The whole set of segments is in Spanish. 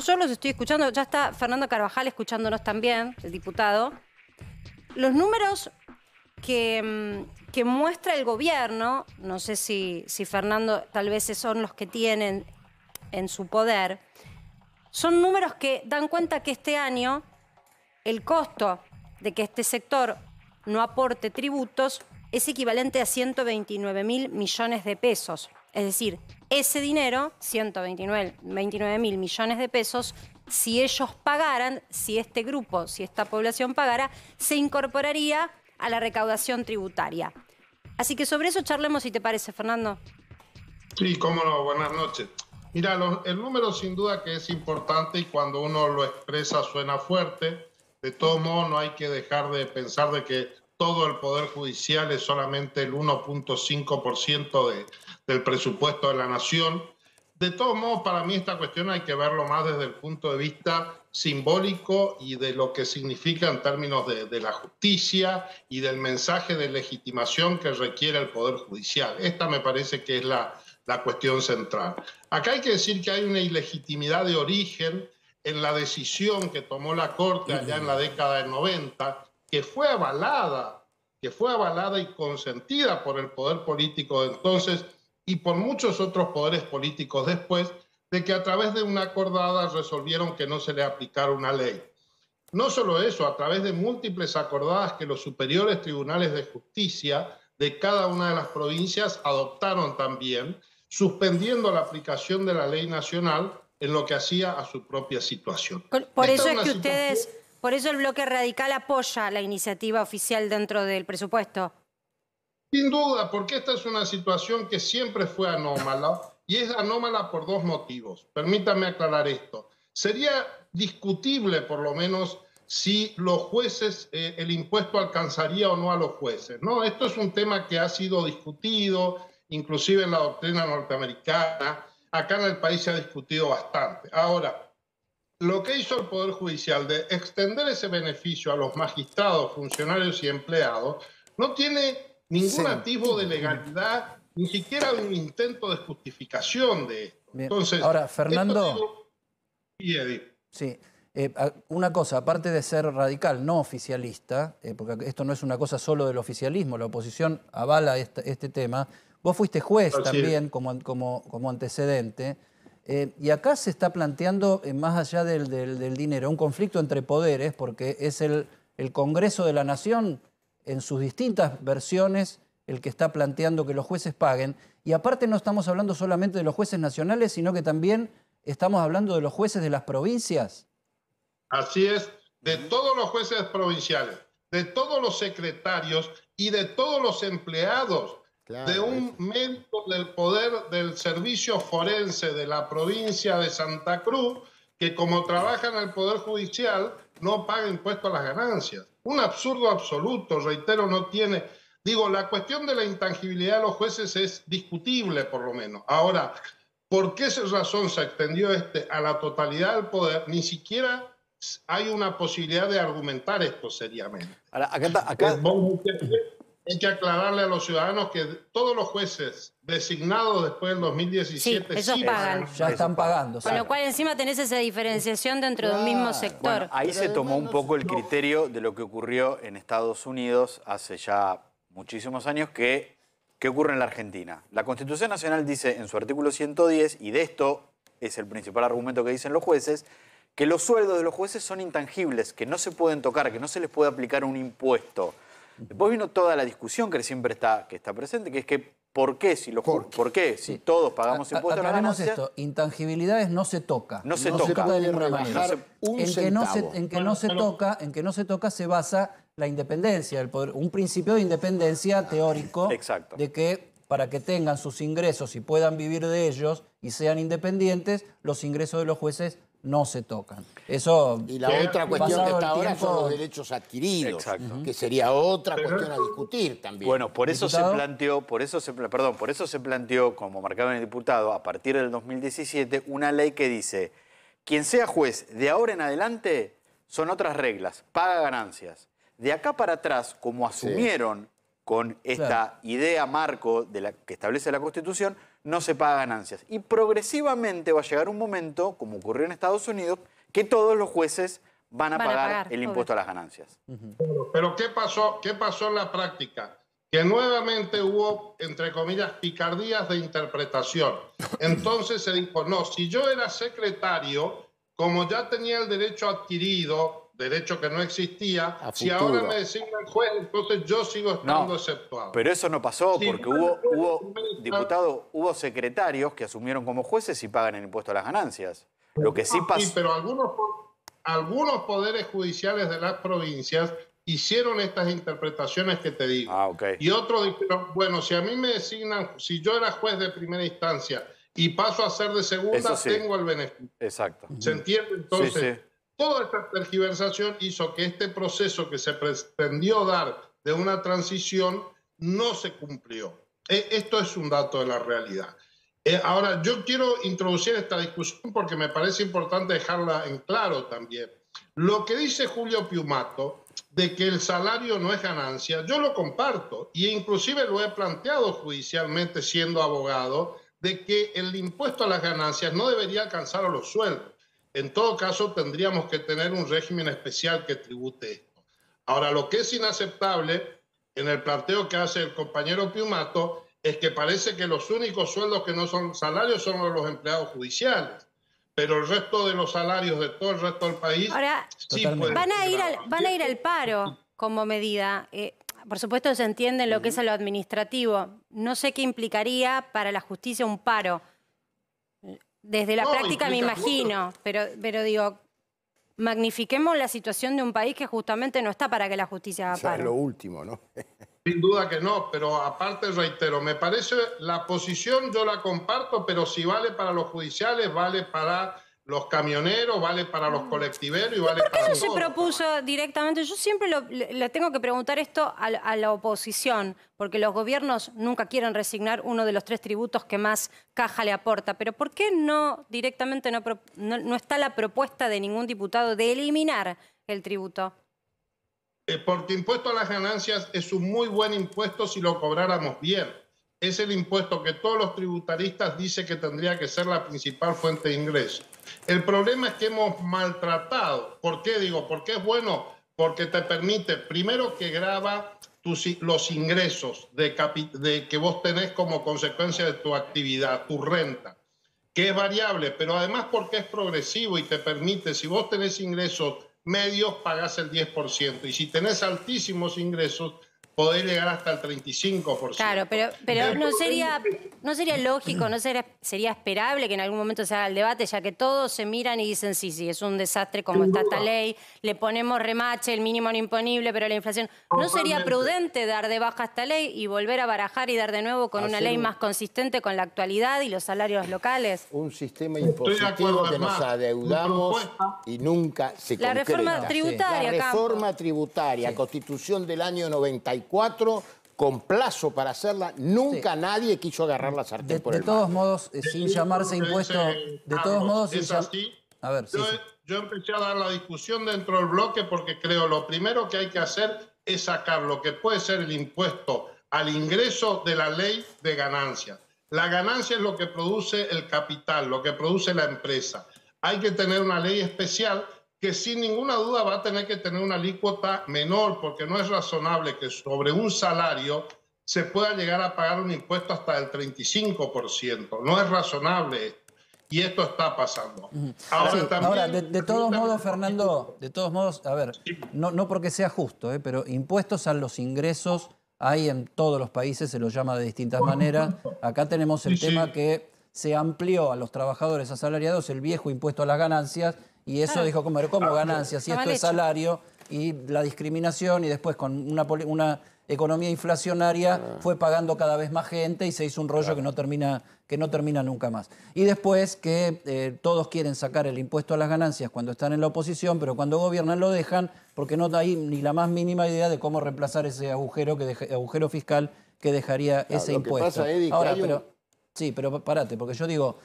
Yo los estoy escuchando, ya está Fernando Carvajal escuchándonos también, el diputado. Los números que muestra el gobierno, no sé si Fernando tal vez son los que tienen en su poder, son números que dan cuenta que este año el costo de que este sector no aporte tributos es equivalente a 129.000 millones de pesos. Es decir, ese dinero, 129.000 millones de pesos, si ellos pagaran, si este grupo, si esta población pagara, se incorporaría a la recaudación tributaria. Así que sobre eso charlemos, si te parece, Fernando. Sí, cómo no, buenas noches. Mira, el número sin duda que es importante y cuando uno lo expresa suena fuerte. De todos modos, no hay que dejar de pensar de que todo el Poder Judicial es solamente el 1.5% del presupuesto de la Nación. De todos modos, para mí esta cuestión hay que verlo más desde el punto de vista simbólico y de lo que significa en términos de la justicia y del mensaje de legitimación que requiere el Poder Judicial. Esta me parece que es la cuestión central. Acá hay que decir que hay una ilegitimidad de origen en la decisión que tomó la Corte allá en la década del 90, que fue avalada y consentida por el poder político de entonces y por muchos otros poderes políticos después, de que a través de una acordada resolvieron que no se le aplicara una ley. No solo eso, a través de múltiples acordadas que los superiores tribunales de justicia de cada una de las provincias adoptaron también, suspendiendo la aplicación de la ley nacional en lo que hacía a su propia situación. Por eso es que ustedes, por eso el bloque radical apoya la iniciativa oficial dentro del presupuesto. Sin duda, porque esta es una situación que siempre fue anómala y es anómala por dos motivos. Permítame aclarar esto. Sería discutible, por lo menos, si los jueces, el impuesto alcanzaría o no a los jueces, ¿no? Esto es un tema que ha sido discutido, inclusive en la doctrina norteamericana. Acá en el país se ha discutido bastante. Ahora, lo que hizo el Poder Judicial de extender ese beneficio a los magistrados, funcionarios y empleados no tiene ningún atisbo de legalidad, ni siquiera un intento de justificación de esto. Bien. Entonces, ahora, Fernando, sí, una cosa, aparte de ser radical, no oficialista, porque esto no es una cosa solo del oficialismo, la oposición avala este tema. Vos fuiste juez también como antecedente, y acá se está planteando, más allá del dinero, un conflicto entre poderes, porque es el Congreso de la Nación, en sus distintas versiones, el que está planteando que los jueces paguen. Y aparte no estamos hablando solamente de los jueces nacionales, sino que también estamos hablando de los jueces de las provincias. Así es, de todos los jueces provinciales, de todos los secretarios y de todos los empleados. Claro, de un médico del poder del servicio forense de la provincia de Santa Cruz, que como trabaja en el Poder Judicial, no paga impuesto a las ganancias. Un absurdo absoluto, reitero, no tiene... Digo, la cuestión de la intangibilidad de los jueces es discutible, por lo menos. Ahora, ¿por qué esa razón se extendió a la totalidad del poder? Ni siquiera hay una posibilidad de argumentar esto seriamente. Ahora, acá... Hay que aclararle a los ciudadanos que todos los jueces designados después del 2017 sí pagan. Ya están pagando. Con lo cual encima tenés esa diferenciación dentro de un mismo sector. Bueno, ahí se tomó un poco el criterio de lo que ocurrió en Estados Unidos hace ya muchísimos años. ¿Qué ocurre en la Argentina? La Constitución Nacional dice en su artículo 110, y de esto es el principal argumento que dicen los jueces, que los sueldos de los jueces son intangibles, que no se pueden tocar, que no se les puede aplicar un impuesto. Después vino toda la discusión que siempre está presente, que es que ¿por qué si todos pagamos impuestos a las ganancias? Esto, intangibilidades no se toca. No se toca de ninguna manera. En que no se toca se basa la independencia del poder, un principio de independencia teórico. Exacto. De que para que tengan sus ingresos y puedan vivir de ellos y sean independientes, los ingresos de los jueces no se tocan. Eso, y la otra cuestión que está ahora son los derechos adquiridos, que sería otra cuestión a discutir también. Bueno, por eso se planteó, como marcaba en el diputado, a partir del 2017, una ley que dice: quien sea juez de ahora en adelante son otras reglas, paga ganancias. De acá para atrás, como asumieron con esta idea marco que establece la Constitución, no se paga ganancias. Y progresivamente va a llegar un momento, como ocurrió en Estados Unidos, que todos los jueces van a pagar el impuesto a las ganancias. Pero ¿qué pasó en la práctica? Que nuevamente hubo, entre comillas, picardías de interpretación. Entonces se dijo, no, si yo era secretario, como ya tenía el derecho adquirido, derecho que no existía, si ahora me designan juez, entonces yo sigo estando exceptuado. Pero eso no pasó, porque hubo secretarios que asumieron como jueces y pagan el impuesto a las ganancias. Lo que sí pasó... Sí, pero algunos poderes judiciales de las provincias hicieron estas interpretaciones que te digo. Y otros dijeron, bueno, si a mí me designan, si yo era juez de primera instancia y paso a ser de segunda, tengo el beneficio. Exacto. ¿Se entiende? Entonces, toda esta tergiversación hizo que este proceso que se pretendió dar de una transición no se cumplió. Esto es un dato de la realidad. Ahora, yo quiero introducir esta discusión porque me parece importante dejarla en claro también. Lo que dice Julio Piumato de que el salario no es ganancia, yo lo comparto e inclusive lo he planteado judicialmente siendo abogado, de que el impuesto a las ganancias no debería alcanzar a los sueldos. En todo caso, tendríamos que tener un régimen especial que tribute esto. Ahora, lo que es inaceptable en el planteo que hace el compañero Piumato es que parece que los únicos sueldos que no son salarios son los de los empleados judiciales. Pero el resto de los salarios de todo el resto del país... Ahora, sí van a ir al paro como medida. Por supuesto se entiende lo que es a lo administrativo. No sé qué implicaría para la justicia un paro. Desde la práctica me imagino, pero digo, magnifiquemos la situación de un país que justamente no está para que la justicia haga paro. Es lo último, ¿no? Sin duda que no, pero aparte reitero, me parece la posición yo la comparto, pero si vale para los judiciales, vale para los camioneros, vale para los colectiveros y vale para todos. ¿Por qué no se propuso directamente? Yo siempre le tengo que preguntar esto a la oposición, porque los gobiernos nunca quieren resignar uno de los 3 tributos que más caja le aporta, pero ¿por qué no directamente no está la propuesta de ningún diputado de eliminar el tributo? Porque impuesto a las ganancias es un muy buen impuesto si lo cobráramos bien. Es el impuesto que todos los tributaristas dicen que tendría que ser la principal fuente de ingreso. El problema es que hemos maltratado. ¿Por qué digo? Porque es bueno, porque te permite, primero que grava los ingresos de que vos tenés como consecuencia de tu actividad, tu renta, que es variable, pero además porque es progresivo y te permite, si vos tenés ingresos medios, pagás el 10%. Y si tenés altísimos ingresos, podés llegar hasta el 35%. Claro, pero no sería lógico, no sería esperable que en algún momento se haga el debate, ya que todos se miran y dicen, sí, es un desastre como está esta ley, le ponemos remache, el mínimo no imponible, pero la inflación... ¿No sería prudente dar de baja esta ley y volver a barajar y dar de nuevo con una ley más consistente con la actualidad y los salarios locales? Un sistema impositivo que nos adeudamos y nunca se concreta. La reforma tributaria, La reforma tributaria, Constitución del año 94, con plazo para hacerla, nunca nadie quiso agarrar la sartén por el mango. De todos modos, sin llamarse impuesto... De todos modos, es así. A ver, yo empecé a dar la discusión dentro del bloque porque creo lo primero que hay que hacer es sacar lo que puede ser el impuesto al ingreso de la ley de ganancias. La ganancia es lo que produce el capital, lo que produce la empresa. Hay que tener una ley especial que sin ninguna duda va a tener que tener una alícuota menor, porque no es razonable que sobre un salario se pueda llegar a pagar un impuesto hasta del 35%. No es razonable esto. Y esto está pasando. Ahora, de todos modos, Fernando, a ver, no porque sea justo, pero impuestos a los ingresos hay en todos los países, se los llama de distintas maneras. Acá tenemos el tema que se amplió a los trabajadores asalariados el viejo impuesto a las ganancias, y eso dijo, ¿cómo ganancias? Si esto es salario, y la discriminación, y después con una economía inflacionaria fue pagando cada vez más gente y se hizo un rollo que no termina nunca más. Y después que todos quieren sacar el impuesto a las ganancias cuando están en la oposición, pero cuando gobiernan lo dejan porque no hay ni la más mínima idea de cómo reemplazar ese agujero fiscal que dejaría ese impuesto. Pasa, Eddie, ahora, pero parate, porque yo digo...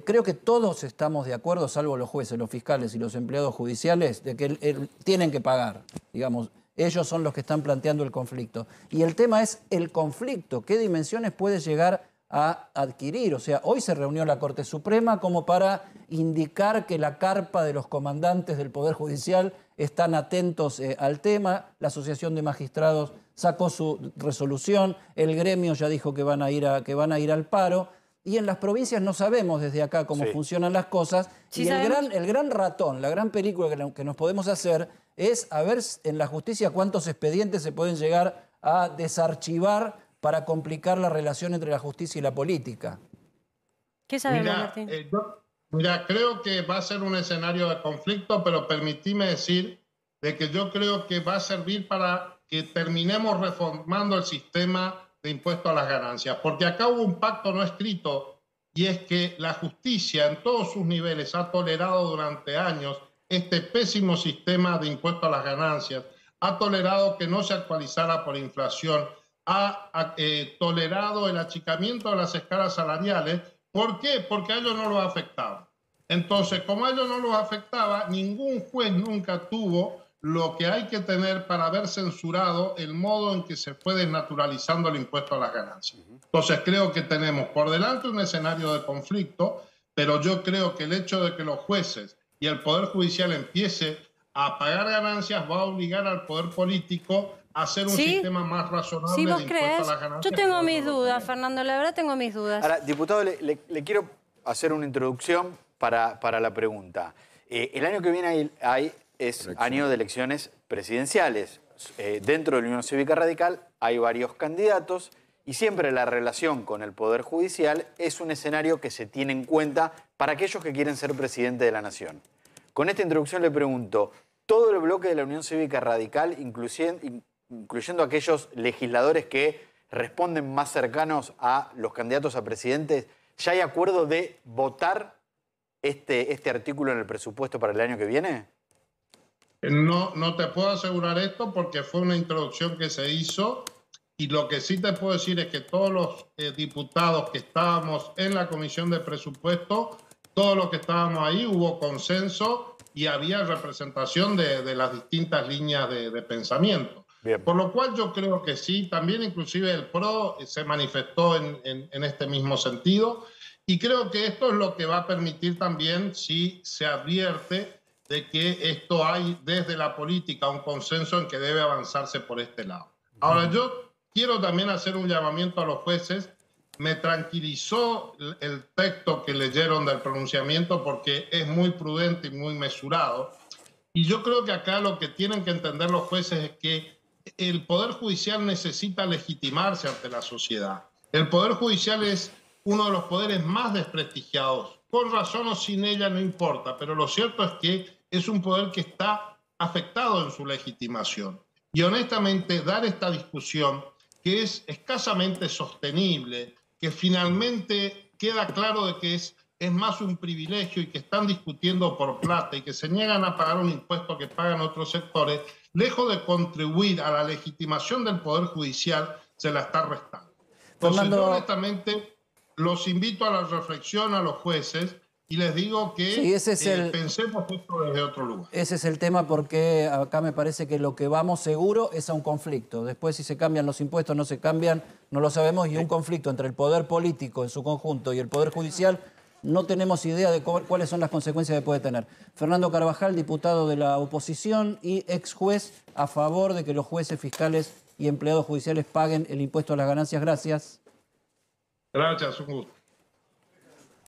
creo que todos estamos de acuerdo, salvo los jueces, los fiscales y los empleados judiciales, de que tienen que pagar. Digamos, ellos son los que están planteando el conflicto. Y el tema es el conflicto. ¿Qué dimensiones puede llegar a adquirir. O sea, hoy se reunió la Corte Suprema como para indicar que la carpa de los comandantes del Poder Judicial están atentos al tema. La Asociación de Magistrados sacó su resolución, el gremio ya dijo que van a ir al paro. Y en las provincias no sabemos desde acá cómo funcionan las cosas. Sí, y el gran ratón, la gran película que nos podemos hacer es a ver en la justicia cuántos expedientes se pueden llegar a desarchivar para complicar la relación entre la justicia y la política. ¿Qué sabemos, Martín? Mira, creo que va a ser un escenario de conflicto, pero permitime decir de que yo creo que va a servir para que terminemos reformando el sistema de impuesto a las ganancias, porque acá hubo un pacto no escrito y es que la justicia en todos sus niveles ha tolerado durante años este pésimo sistema de impuesto a las ganancias, ha tolerado que no se actualizara por inflación, ha tolerado el achicamiento de las escalas salariales. ¿Por qué? Porque a ellos no los afectaba. Entonces, como a ellos no los afectaba, ningún juez nunca tuvo lo que hay que tener para haber censurado el modo en que se fue desnaturalizando el impuesto a las ganancias. Entonces, creo que tenemos por delante un escenario de conflicto, pero yo creo que el hecho de que los jueces y el Poder Judicial empiece a pagar ganancias va a obligar al Poder Político a hacer un sistema más razonable ¿Sí, vos de impuesto crees? a las ganancias. Yo tengo mis dudas, Fernando, la verdad tengo mis dudas. Ahora, diputado, le quiero hacer una introducción para la pregunta. El año que viene es año de elecciones presidenciales. Dentro de la Unión Cívica Radical hay varios candidatos y siempre la relación con el Poder Judicial es un escenario que se tiene en cuenta para aquellos que quieren ser presidente de la Nación. Con esta introducción le pregunto, ¿todo el bloque de la Unión Cívica Radical, incluyendo aquellos legisladores que responden más cercanos a los candidatos a presidentes, ya hay acuerdo de votar este artículo en el presupuesto para el año que viene? No te puedo asegurar esto porque fue una introducción que se hizo y lo que sí te puedo decir es que todos los diputados que estábamos en la Comisión de Presupuesto, todos los que estábamos ahí, hubo consenso y había representación de las distintas líneas de pensamiento. Bien. Por lo cual yo creo que sí, también inclusive el PRO se manifestó en este mismo sentido y creo que esto es lo que va a permitir también, si se advierte de que esto hay desde la política un consenso en que debe avanzarse por este lado. Ahora, yo quiero también hacer un llamamiento a los jueces. Me tranquilizó el texto que leyeron del pronunciamiento porque es muy prudente y muy mesurado. Y yo creo que acá lo que tienen que entender los jueces es que el Poder Judicial necesita legitimarse ante la sociedad. El Poder Judicial es uno de los poderes más desprestigiados. Con razón o sin ella no importa, pero lo cierto es que es un poder que está afectado en su legitimación. Y honestamente, dar esta discusión, que es escasamente sostenible, que finalmente queda claro de que es más un privilegio y que están discutiendo por plata y que se niegan a pagar un impuesto que pagan otros sectores, lejos de contribuir a la legitimación del Poder Judicial, se la está restando. Entonces, yo honestamente los invito a la reflexión a los jueces y les digo que pensemos esto desde otro lugar. Ese es el tema porque acá me parece que lo que vamos seguro es a un conflicto. Después si se cambian los impuestos, no se cambian, no lo sabemos. Y un conflicto entre el poder político en su conjunto y el poder judicial, no tenemos idea de cuáles son las consecuencias que puede tener. Fernando Carvajal, diputado de la oposición y ex juez, a favor de que los jueces, fiscales y empleados judiciales paguen el impuesto a las ganancias. Gracias. Gracias, un gusto.